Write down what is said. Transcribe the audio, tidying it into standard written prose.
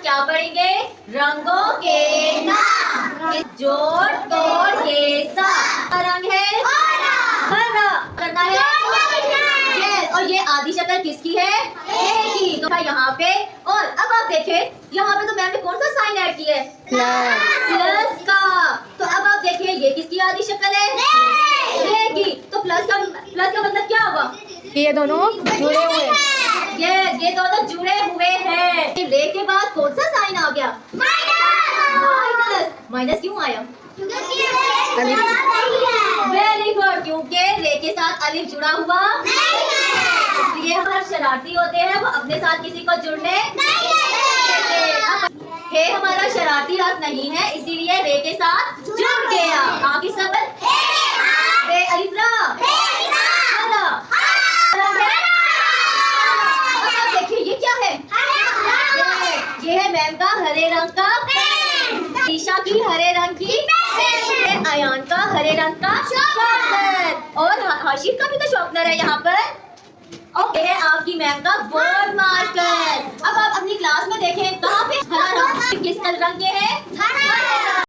क्या पढ़ेंगे? रंगों के नाम। जोड़ तोड़ के साथ रंग है हरा। करना है यस। और ये आधी शक्ल किसकी है? ए की। तो यहाँ पे और अब आप देखें यहाँ पे तो मैम ने कौन सा साइन ऐड किया है? प्लस का। तो अब आप देखिए ये किसकी आधी शक्ल है? ए की। तो प्लस का मतलब क्या होगा? ये दोनों जुड़े हुए। ये दोनों जुड़े हुए हैं। ले के बाद कौन सा साइन आ गया? माइनस। माइनस क्यों आया? वेरी गुड, क्योंकि ले के साथ अलिफ जुड़ा हुआ इसलिए हम शरारती होते हैं, वो अपने साथ किसी को जुड़ने हे हमारा शरारती अर्थ नहीं है, इसीलिए रे के साथ जुड़ गया। आगे सब रे अलिफ्रा देखिए ये क्या है? ये है मैम का हरे रंग का पेन। ईशा की हरे रंग की पेन। अयान का हरे रंग का शॉर्पनर। और हाशिर का भी तो शॉर्पनर है यहाँ पर। और ये है आपकी मैम का बोर्ड मार्कर। अब आप अपनी क्लास में देखें कहाँ पे हरा रंग किस रंग के है?